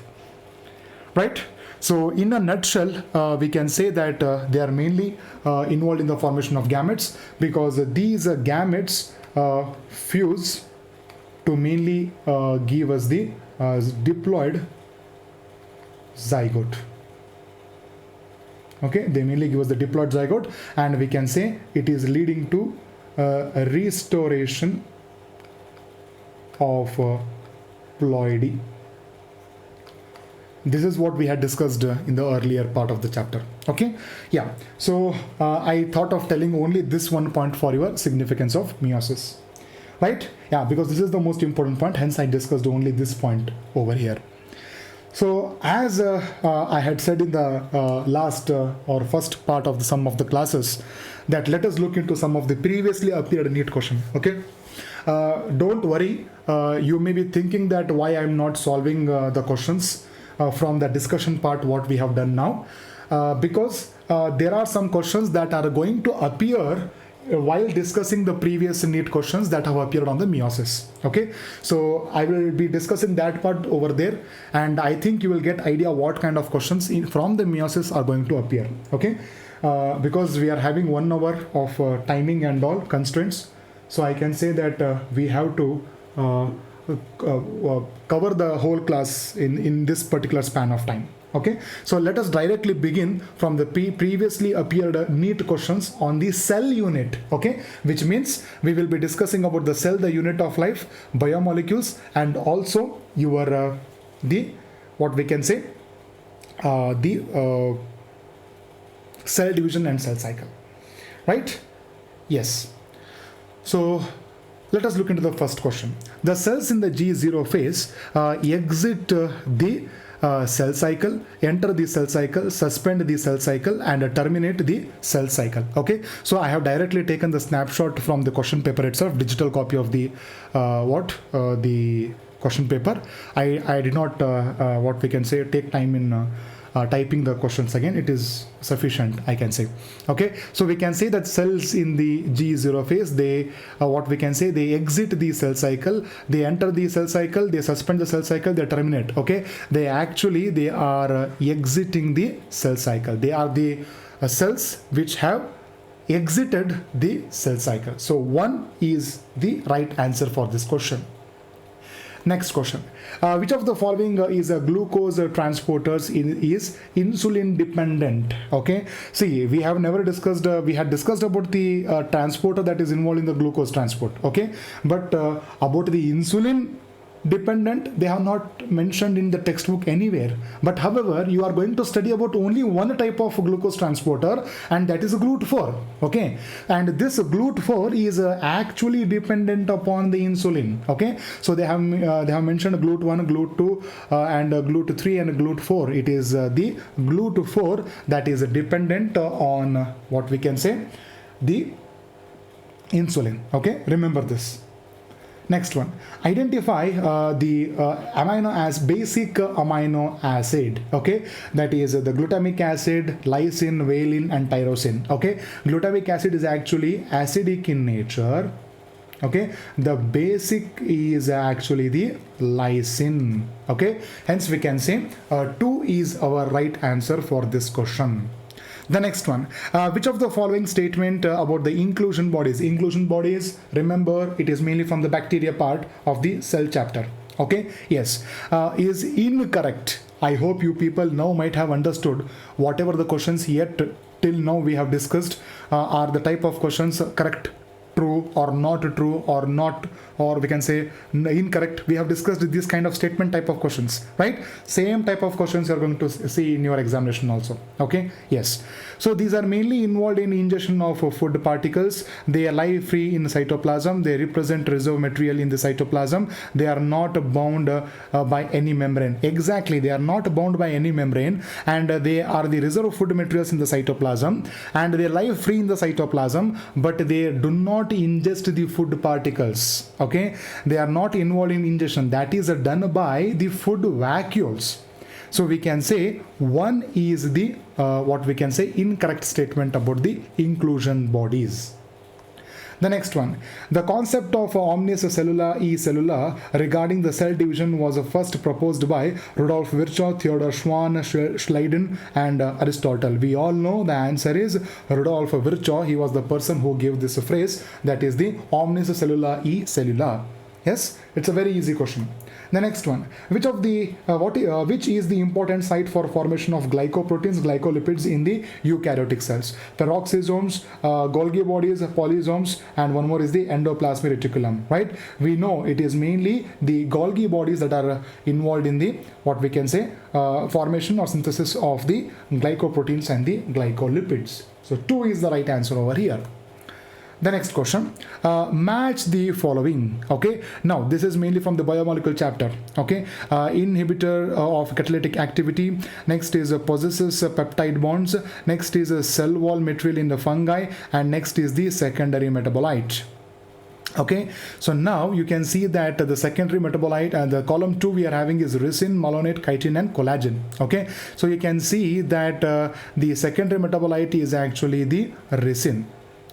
right? So in a nutshell, we can say that they are mainly involved in the formation of gametes, because these gametes fuse to mainly give us the diploid zygote. Okay, they mainly give us the diploid zygote, and we can say it is leading to a restoration of ploidy. This is what we had discussed in the earlier part of the chapter. Okay, yeah. So I thought of telling only this one point for your significance of meiosis, right? Yeah, because this is the most important point. Hence, I discussed only this point over here. So as I had said in the last or first part of some of the classes, that let us look into some of the previously appeared NEET question. Okay, don't worry. You may be thinking that why I'm not solving the questions from the discussion part what we have done now, because there are some questions that are going to appear while discussing the previous NEET questions that have appeared on the meiosis. Okay, so I will be discussing that part over there, and I think you will get idea what kind of questions from the meiosis are going to appear. Okay, because we are having 1 hour of timing and all constraints, so I can say that we have to cover the whole class in this particular span of time. Okay, so let us directly begin from the previously appeared NEET questions on the cell unit. Okay, which means we will be discussing about the cell, the unit of life, biomolecules, and also your the what we can say the cell division and cell cycle, right? Yes. So let us look into the first question. The cells in the G0 phase exit the cell cycle, enter the cell cycle, suspend the cell cycle, and terminate the cell cycle. Okay, so I have directly taken the snapshot from the question paper itself, digital copy of the the question paper. I did not what we can say take time in typing the questions again. It is sufficient, I can say. Okay, so we can say that cells in the G0 phase, they what we can say, they exit the cell cycle, they enter the cell cycle, they suspend the cell cycle, they terminate. Okay, they are exiting the cell cycle. They are the cells which have exited the cell cycle. So 1 is the right answer for this question. Next question. Which of the following is a glucose transporters is insulin dependent? Okay, see, we have never discussed, we had discussed about the transporter that is involved in the glucose transport. Okay, but about the insulin dependent, they have not mentioned in the textbook anywhere. But however, you are going to study about only one type of glucose transporter, and that is GLUT4. Okay, and this GLUT4 is actually dependent upon the insulin. Okay, so they have mentioned GLUT1, GLUT2, and GLUT3 and GLUT4. It is the GLUT4 that is dependent on what we can say, the insulin. Okay, remember this. Next one, identify the amino as basic amino acid. Okay, that is the glutamic acid, lysine, valine, and tyrosine. Okay, glutamic acid is actually acidic in nature. Okay, the basic is actually the lysine. Okay, hence we can say 2 is our right answer for this question. The next one, which of the following statement about the inclusion bodies? Inclusion bodies, remember, it is mainly from the bacteria part of the cell chapter. Okay, yes, is incorrect. I hope you people now might have understood whatever the questions yet till now we have discussed are the type of questions correct, true or not true, or not, or we can say incorrect. We have discussed this kind of statement type of questions, right? Same type of questions you're going to see in your examination also. Okay, yes. So these are mainly involved in ingestion of food particles. They lie free in cytoplasm. They represent reserve material in the cytoplasm. They are not bound by any membrane. Exactly, they are not bound by any membrane, and they are the reserve food materials in the cytoplasm, and they lie free in the cytoplasm, but they do not ingest the food particles. Okay, they are not involved in ingestion. That is done by the food vacuoles. So we can say 1 is the what we can say incorrect statement about the inclusion bodies. The next one, the concept of omnis cellula e cellula regarding the cell division was first proposed by Rudolf Virchow, Theodor Schwann, Schleiden, and Aristotle. We all know the answer is Rudolf Virchow. He was the person who gave this phrase, that is the omnis cellula e cellula. Yes, it's a very easy question. The next one, which of the which is the important site for formation of glycoproteins, glycolipids in the eukaryotic cells? Peroxisomes, Golgi bodies, polysomes, and one more is the endoplasmic reticulum, right? We know it is mainly the Golgi bodies that are involved in the what we can say formation or synthesis of the glycoproteins and the glycolipids. So 2 is the right answer over here. The next question, match the following. Okay, now this is mainly from the biomolecule chapter. Okay, inhibitor of catalytic activity. Next is possesses peptide bonds. Next is a cell wall material in the fungi, and next is the secondary metabolite. Okay, so now you can see that the secondary metabolite and the column 2 we are having is ricin, malonate, chitin, and collagen. Okay, so you can see that the secondary metabolite is actually the ricin.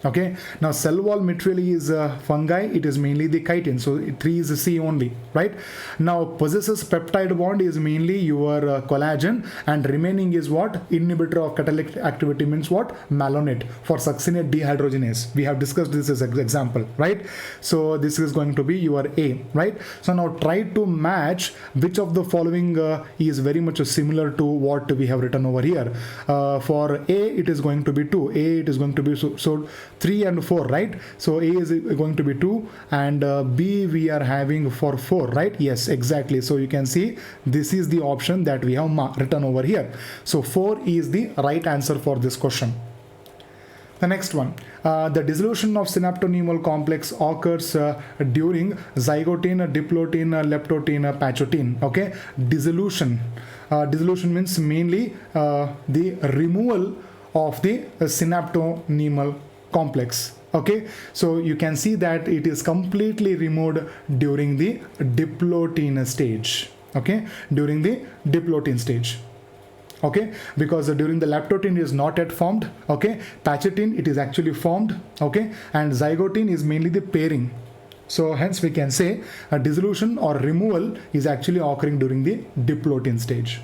Okay, now cell wall material is fungi, it is mainly the chitin, so 3 is C only, right? Now possesses peptide bond is mainly your collagen, and remaining is what? Inhibitor of catalytic activity means what? Malonate for succinate dehydrogenase. We have discussed this as an example, right? So this is going to be your A, right? So now try to match which of the following is very much similar to what we have written over here. For A it is going to be 2, A it is going to be so 3 and 4, right? So A is going to be 2, and B we are having for 4, right? Yes, exactly. So you can see this is the option that we have written over here. So 4 is the right answer for this question. The next one, the dissolution of synaptonemal complex occurs during zygote, diplotin, leptotin, patchatin. Okay, dissolution. Dissolution means mainly the removal of the synaptonemal complex. Okay, so you can see that it is completely removed during the diplotin stage. Okay, during the diplotin stage. Okay, because during the leptotin is not yet formed. Okay, patchatin it is actually formed. Okay, and zygotin is mainly the pairing. So hence we can say a dissolution or removal is actually occurring during the diplotin stage.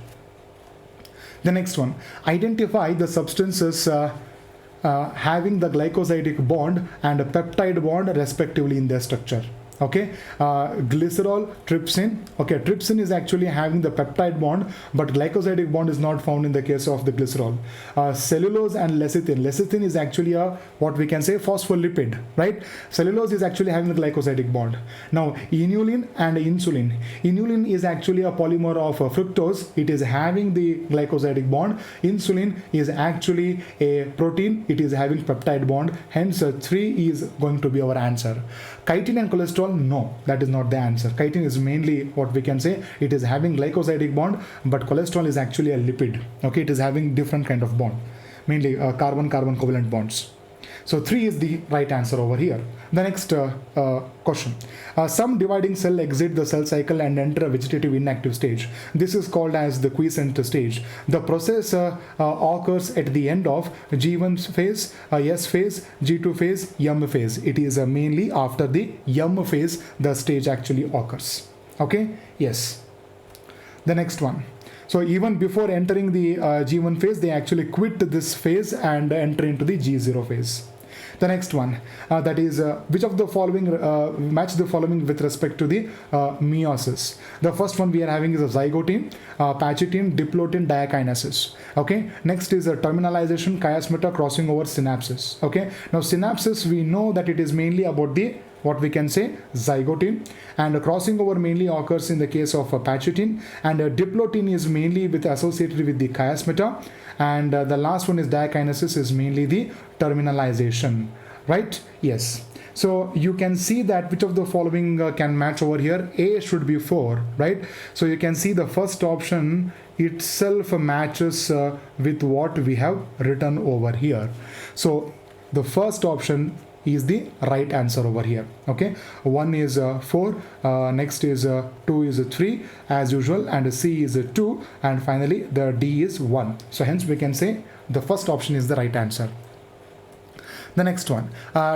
The next one, identify the substances having the glycosidic bond and a peptide bond respectively in their structure. Okay, glycerol, trypsin. Okay, trypsin is actually having the peptide bond, but glycosidic bond is not found in the case of the glycerol. Cellulose and lecithin. Lecithin is actually a what we can say phospholipid, right? Cellulose is actually having the glycosidic bond. Now inulin and insulin. Inulin is actually a polymer of fructose. It is having the glycosidic bond. Insulin is actually a protein. It is having peptide bond. Hence 3 is going to be our answer. Chitin and cholesterol, no, that is not the answer. Chitin is mainly what we can say, it is having glycosidic bond, but cholesterol is actually a lipid. Okay, it is having different kind of bond, mainly carbon-carbon covalent bonds. So 3 is the right answer over here. The next question. Some dividing cell exit the cell cycle and enter a vegetative inactive stage. This is called as the quiescent stage. The process occurs at the end of G1 phase, S phase, G2 phase, M phase. It is mainly after the M phase the stage actually occurs. Okay, yes. The next one. So even before entering the G1 phase, they actually quit this phase and enter into the G0 phase. The next one, that is which of the following match the following with respect to the meiosis. The first one we are having is a zygote, patchatin, diplotin, diakinesis. Okay, next is a terminalization, chiasmeter, crossing over, synapses. Okay, now synapses, we know that it is mainly about the what we can say zygote, and crossing over mainly occurs in the case of patchatin, and diplotin is mainly associated with the chiasmeter, and the last one is diakinesis is mainly the terminalization, right? Yes. So you can see that which of the following can match over here. A should be 4, right? So you can see the first option itself matches with what we have written over here. So the first option is the right answer over here. Okay, 1 is 4, next is 2 is 3 as usual, and C is 2, and finally the D is 1. So hence we can say the first option is the right answer. The next one,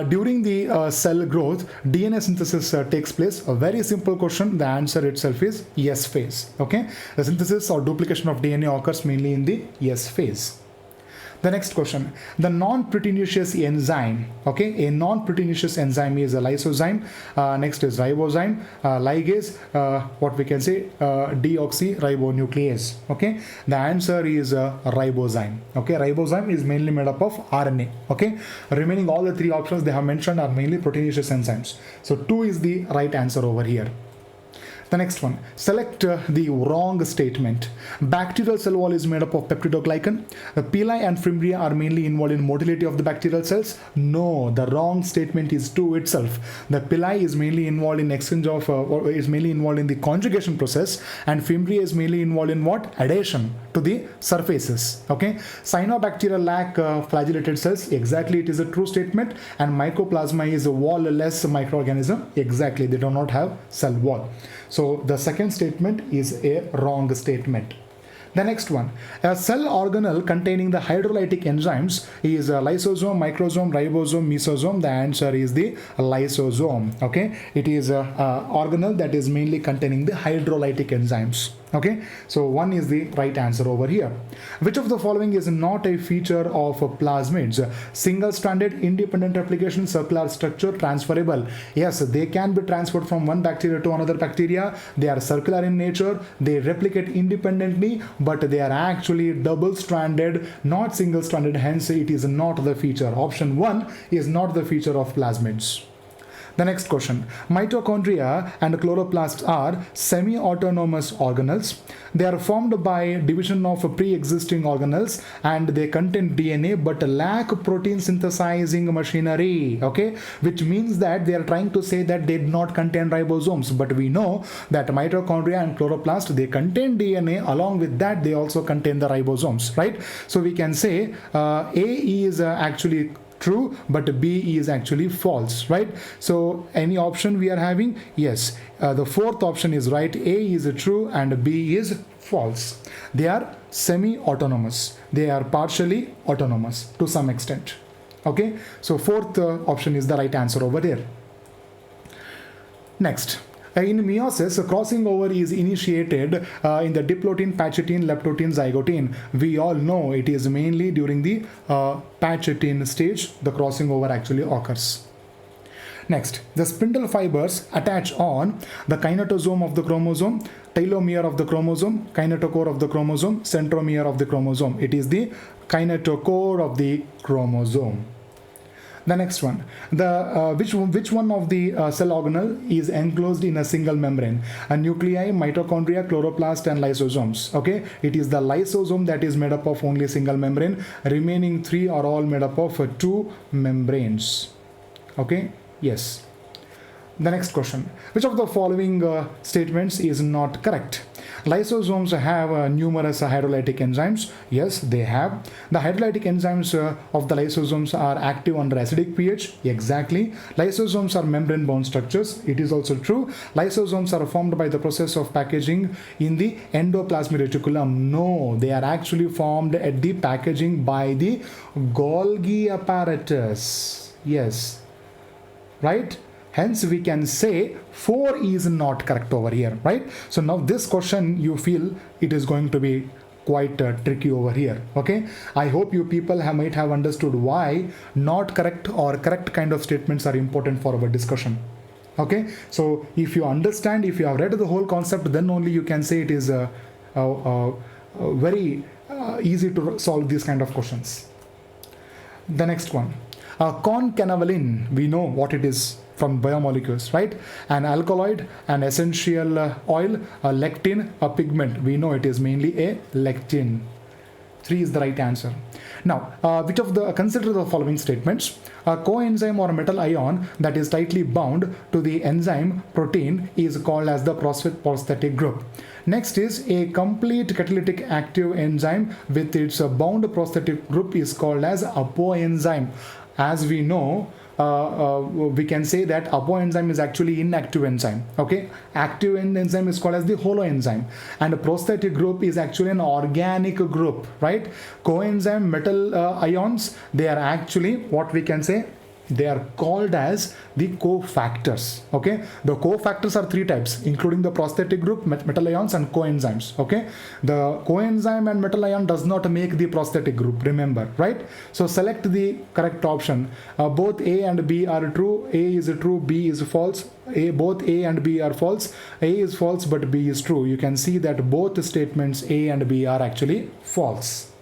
during the cell growth, DNA synthesis takes place. A very simple question. The answer itself is S phase. Okay, the synthesis or duplication of DNA occurs mainly in the S phase. The next question, the non-proteinaceous enzyme. Okay, a non-proteinaceous enzyme is a lysozyme, next is ribozyme, ligase, what we can say deoxyribonuclease. Okay, the answer is ribozyme. Okay, ribozyme is mainly made up of RNA. Okay, remaining all the 3 options they have mentioned are mainly proteinaceous enzymes. So 2 is the right answer over here. The next one, select the wrong statement. Bacterial cell wall is made up of peptidoglycan. The pili and fimbria are mainly involved in motility of the bacterial cells. No, the wrong statement is 2 itself. The pili is mainly involved in exchange of, or is mainly involved in the conjugation process, and fimbria is mainly involved in what? Adhesion to the surfaces. Okay, cyanobacteria lack flagellated cells. Exactly, it is a true statement. And mycoplasma is a wall-less microorganism. Exactly, they do not have cell wall. So the second statement is a wrong statement. The next one, a cell organelle containing the hydrolytic enzymes is a lysosome, microsome, ribosome, mesosome. The answer is the lysosome. Okay, it is a organelle that is mainly containing the hydrolytic enzymes. Okay, so 1 is the right answer over here. Which of the following is not a feature of plasmids? Single-stranded, independent replication, circular structure, transferable. Yes, they can be transferred from one bacteria to another bacteria. They are circular in nature. They replicate independently, but they are actually double-stranded, not single-stranded. Hence, it is not the feature. Option 1 is not the feature of plasmids. The next question, mitochondria and chloroplasts are semi-autonomous organelles. They are formed by division of pre-existing organelles, and they contain DNA but lack protein synthesizing machinery. Okay, which means that they are trying to say that they do not contain ribosomes, but we know that mitochondria and chloroplast, they contain DNA. Along with that, they also contain the ribosomes, right? So we can say A is actually true, but B is actually false, right? So any option we are having, yes, the fourth option is right. A is true and B is false. They are semi-autonomous. They are partially autonomous to some extent. Okay, so fourth option is the right answer over there. Next, in meiosis, crossing over is initiated in the diplotin, patchatin, leptotin, zygote. We all know it is mainly during the patchatin stage the crossing over actually occurs. Next, the spindle fibers attach on the kinetosome of the chromosome, telomere of the chromosome, kinetochore of the chromosome, centromere of the chromosome. It is the kinetochore of the chromosome. The next one, the which one of the cell organelle is enclosed in a single membrane? A nuclei, mitochondria, chloroplast, and lysosomes. Okay, it is the lysosome that is made up of only a single membrane. Remaining 3 are all made up of 2 membranes. Okay, yes. The next question, which of the following statements is not correct? Lysosomes have numerous hydrolytic enzymes. Yes, they have. The hydrolytic enzymes of the lysosomes are active under acidic pH. Exactly. Lysosomes are membrane-bound structures. It is also true. Lysosomes are formed by the process of packaging in the endoplasmic reticulum. No, they are actually formed at the packaging by the Golgi apparatus. Yes. Right? Hence, we can say 4 is not correct over here, right? So now this question, you feel it is going to be quite tricky over here, okay? I hope you people might have understood why not correct or correct kind of statements are important for our discussion, okay? So if you understand, if you have read the whole concept, then only you can say it is very easy to solve these kind of questions. The next one, Canavalen, we know what it is from biomolecules, right? An alkaloid, an essential oil, a lectin, a pigment. We know it is mainly a lectin. 3 is the right answer. Now, consider the following statements. A coenzyme or metal ion that is tightly bound to the enzyme protein is called as the prosthetic group. Next is a complete catalytic active enzyme with its bound prosthetic group is called as apoenzyme. As we know, we can say that apoenzyme is actually inactive enzyme, okay? Active enzyme is called as the holoenzyme, and a prosthetic group is actually an organic group, right? Coenzyme metal ions, they are actually what we can say, they are called as the cofactors, okay? The cofactors are 3 types, including the prosthetic group, metal ions, and coenzymes, okay? The coenzyme and metal ion does not make the prosthetic group, remember, right? So select the correct option. Both A and B are true. A is true, B is false. Both A and B are false. A is false, but B is true. You can see that both statements A and B are actually false.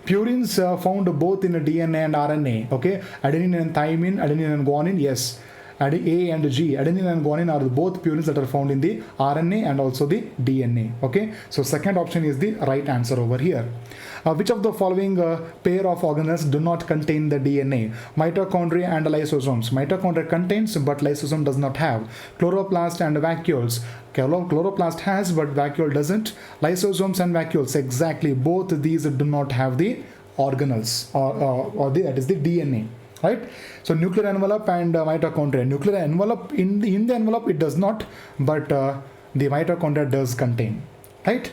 Purines found both in DNA and RNA, okay? Adenine and thymine, adenine and guanine, yes. A and G, adenine and guanine are both purines that are found in the RNA and also the DNA, okay? So second option is the right answer over here. Which of the following pair of organelles do not contain the DNA? Mitochondria and lysosomes. Mitochondria contains, but lysosome does not have. Chloroplast and vacuoles. Chloroplast has, but vacuole doesn't. Lysosomes and vacuoles, exactly. Both these do not have the organelles, that is the DNA. Right? So nuclear envelope and mitochondria. Nuclear envelope, in the envelope it does not, but the mitochondria does contain. Right?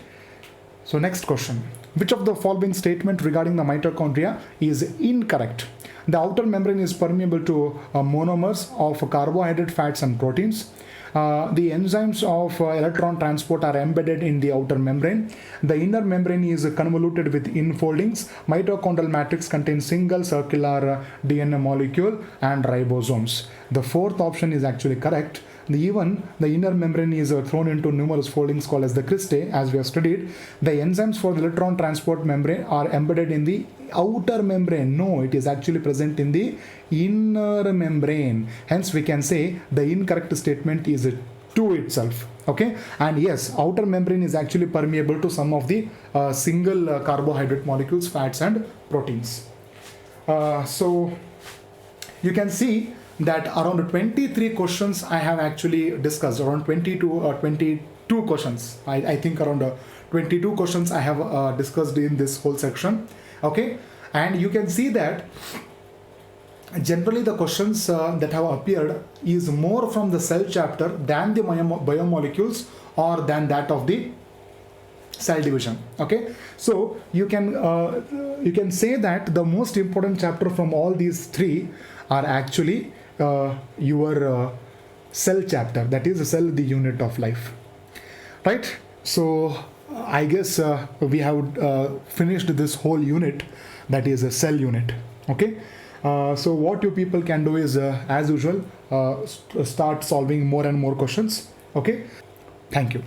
So next question. Which of the following statement regarding the mitochondria is incorrect? The outer membrane is permeable to monomers of carbohydrate, fats and proteins. The enzymes of electron transport are embedded in the outer membrane. The inner membrane is convoluted with infoldings. Mitochondrial matrix contains single circular DNA molecule and ribosomes. The fourth option is actually correct. Even the inner membrane is thrown into numerous foldings called as the cristae, as we have studied. The enzymes for the electron transport membrane are embedded in the outer membrane. No, it is actually present in the inner membrane. Hence, we can say the incorrect statement is 2 itself. Okay, and yes, outer membrane is actually permeable to some of the single carbohydrate molecules, fats and proteins. So you can see that around 23 questions I have actually discussed, around 22 questions. I think around 22 questions I have discussed in this whole section. Okay, and you can see that generally the questions that have appeared is more from the cell chapter than the biomolecules or than that of the cell division. Okay, so you can say that the most important chapter from all these 3 are actually your cell chapter, that is cell, the unit of life, right? So I guess we have finished this whole unit, that is a cell unit. Okay, so what you people can do is as usual start solving more and more questions. Okay, thank you.